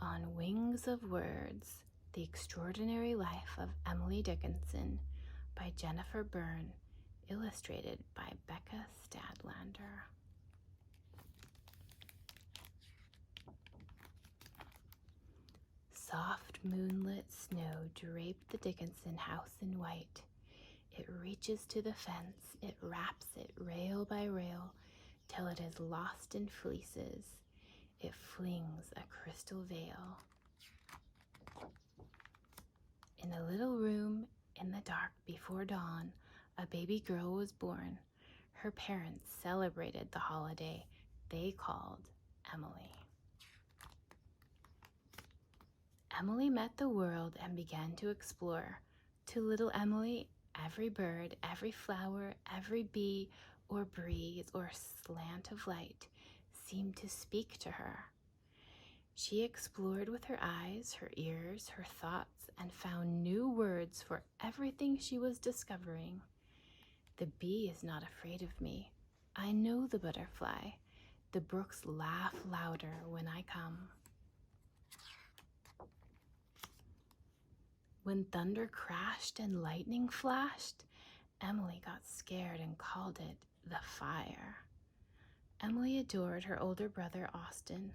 On Wings of Words, The Extraordinary Life of Emily Dickinson by Jennifer Byrne, illustrated by Becca Stadlander. Soft moonlit snow draped the Dickinson house in white. It reaches to the fence, it wraps it rail by rail, till it is lost in fleeces. It flings a crystal veil. In a little room in the dark before dawn, a baby girl was born. Her parents celebrated the holiday they called Emily. Emily met the world and began to explore. To little Emily, every bird, every flower, every bee or breeze or slant of light seemed to speak to her. She explored with her eyes, her ears, her thoughts, and found new words for everything she was discovering. The bee is not afraid of me. I know the butterfly. The brooks laugh louder when I come. When thunder crashed and lightning flashed, Emily got scared and called it the fire. Emily adored her older brother, Austin.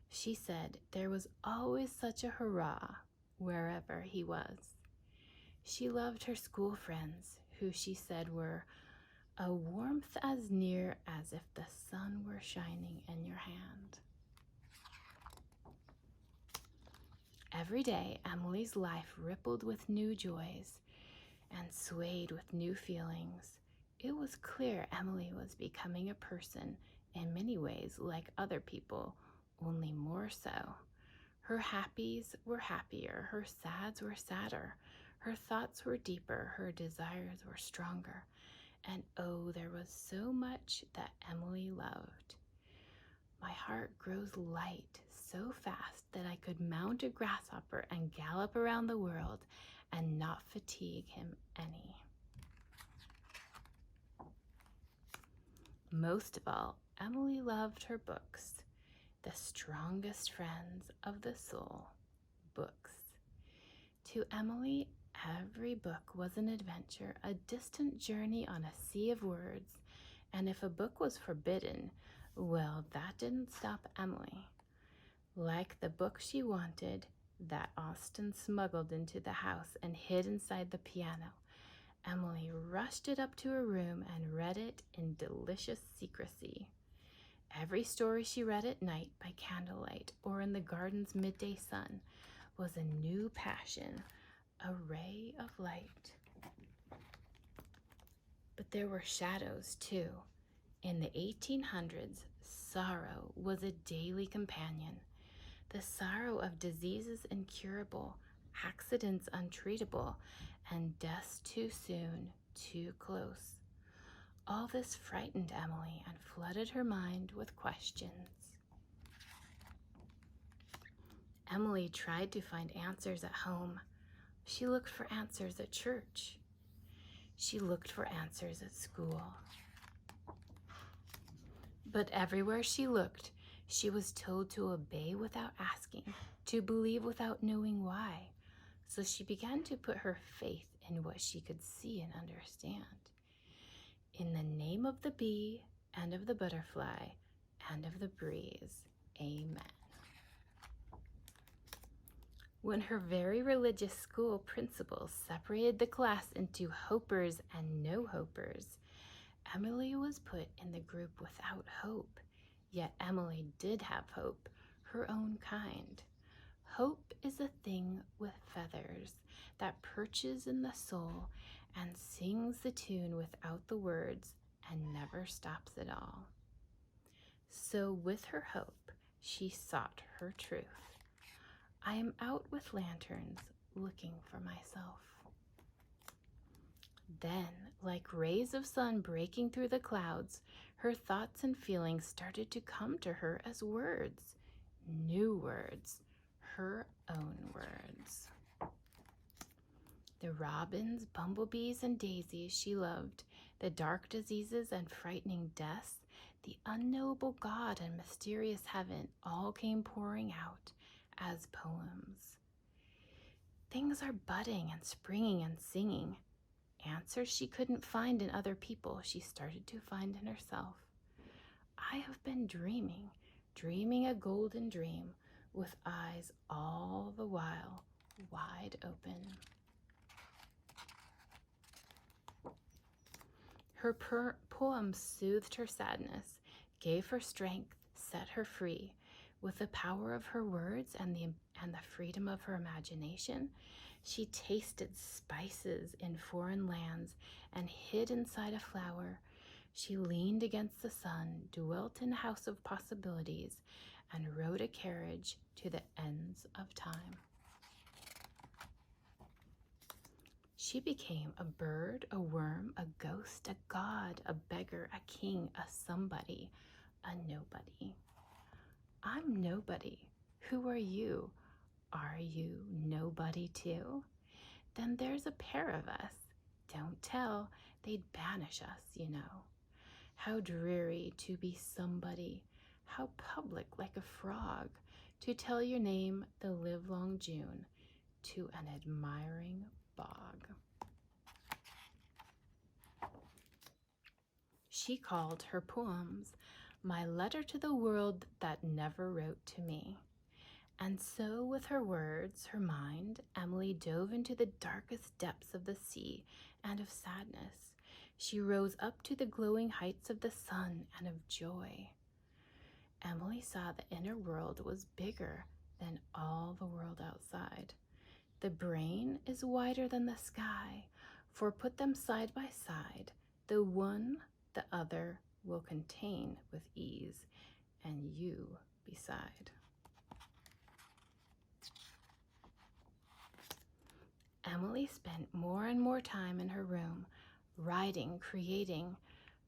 She said there was always such a hurrah wherever he was. She loved her school friends, who she said were a warmth as near as if the sun were shining in your hand. Every day, Emily's life rippled with new joys and swayed with new feelings. It was clear Emily was becoming a person in many ways like other people, only more so. Her happies were happier, her sads were sadder, her thoughts were deeper, her desires were stronger. And oh, there was so much that Emily loved. My heart grows light so fast that I could mount a grasshopper and gallop around the world and not fatigue him any. Most of all, Emily loved her books, the strongest friends of the soul, books. To Emily, every book was an adventure, a distant journey on a sea of words, and if a book was forbidden, well, that didn't stop Emily. Like the book she wanted, that Austin smuggled into the house and hid inside the piano, Emily rushed it up to her room and read it in delicious secrecy. Every story she read at night by candlelight or in the garden's midday sun was a new passion, a ray of light. But there were shadows too. In the 1800s, sorrow was a daily companion. The sorrow of diseases incurable, accidents untreatable, and deaths too soon, too close. All this frightened Emily and flooded her mind with questions. Emily tried to find answers at home. She looked for answers at church. She looked for answers at school. But everywhere she looked, she was told to obey without asking, to believe without knowing why. So she began to put her faith in what she could see and understand. In the name of the bee and of the butterfly and of the breeze, amen. When her very religious school principal separated the class into hopers and no-hopers, Emily was put in the group without hope. Yet Emily did have hope, her own kind. Hope is a thing with feathers that perches in the soul and sings the tune without the words and never stops at all. So with her hope, she sought her truth. I am out with lanterns looking for myself. Then, like rays of sun breaking through the clouds, her thoughts and feelings started to come to her as words, new words, her own words. The robins, bumblebees, and daisies she loved, the dark diseases and frightening deaths, the unknowable God and mysterious heaven all came pouring out, as poems. Things are budding and springing and singing. Answers she couldn't find in other people, she started to find in herself. I have been dreaming a golden dream, with eyes all the while wide open. Her poems soothed her sadness, gave her strength, set her free. With the power of her words and the freedom of her imagination, she tasted spices in foreign lands and hid inside a flower. She leaned against the sun, dwelt in a house of possibilities, and rode a carriage to the ends of time. She became a bird, a worm, a ghost, a god, a beggar, a king, a somebody, a nobody. I'm nobody. Who are you? Are you nobody too? Then there's a pair of us. Don't tell, they'd banish us, you know. How dreary to be somebody, how public like a frog, to tell your name the livelong June to an admiring bog. She called her poems my letter to the world that never wrote to me. And so with her words, her mind, Emily dove into the darkest depths of the sea and of sadness. She rose up to the glowing heights of the sun and of joy. Emily saw the inner world was bigger than all the world outside. The brain is wider than the sky, for put them side by side, the one the other will contain with ease, and you beside. Emily spent more and more time in her room, writing, creating.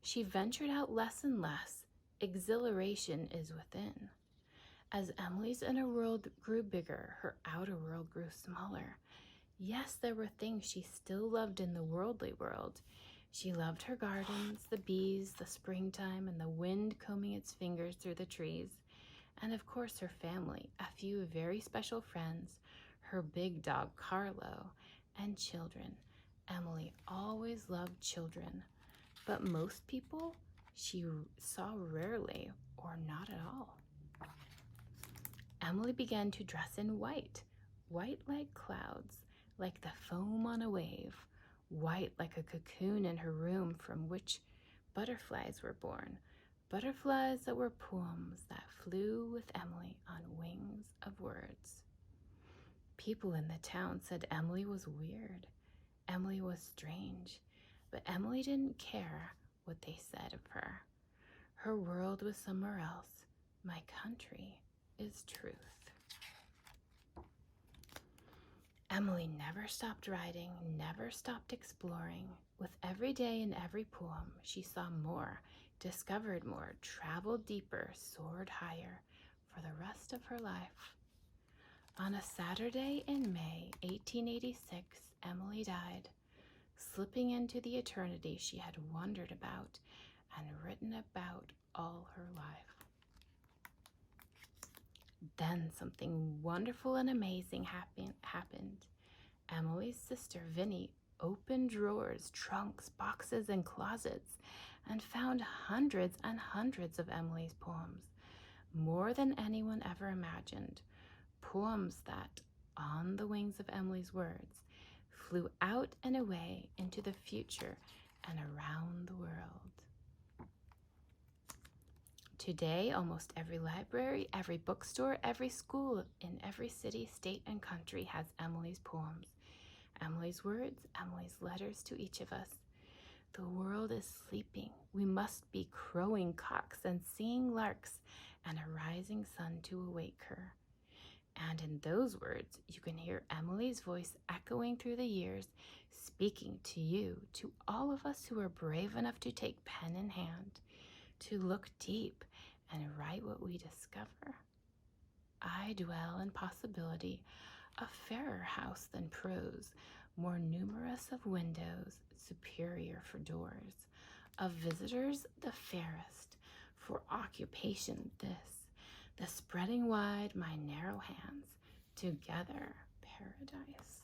She ventured out less and less. Exhilaration is within. As Emily's inner world grew bigger, her outer world grew smaller. Yes, there were things she still loved in the worldly world. She loved her gardens, the bees, the springtime, and the wind combing its fingers through the trees. And of course her family, a few very special friends, her big dog Carlo, and children. Emily always loved children, but most people she saw rarely or not at all. Emily began to dress in white, white like clouds, like the foam on a wave, white like a cocoon in her room from which butterflies were born, butterflies that were poems that flew with Emily on wings of words. People in the town said Emily was weird. Emily was strange, but Emily didn't care what they said of her. Her world was somewhere else. My country is truth. Emily never stopped writing, never stopped exploring. With every day and every poem, she saw more, discovered more, traveled deeper, soared higher for the rest of her life. On a Saturday in May 1886, Emily died, slipping into the eternity she had wondered about and written about all her life. Then something wonderful and amazing happened. Emily's sister, Vinnie, opened drawers, trunks, boxes, and closets and found hundreds and hundreds of Emily's poems, more than anyone ever imagined. Poems that, on the wings of Emily's words, flew out and away into the future and around the world. Today, almost every library, every bookstore, every school in every city, state, and country has Emily's poems. Emily's words, Emily's letters to each of us. The world is sleeping. We must be crowing cocks and singing larks and a rising sun to awake her. And in those words, you can hear Emily's voice echoing through the years, speaking to you, to all of us who are brave enough to take pen in hand, to look deep and write what we discover. I dwell in possibility, a fairer house than prose, more numerous of windows, superior for doors, of visitors the fairest, for occupation this, the spreading wide my narrow hands, together paradise.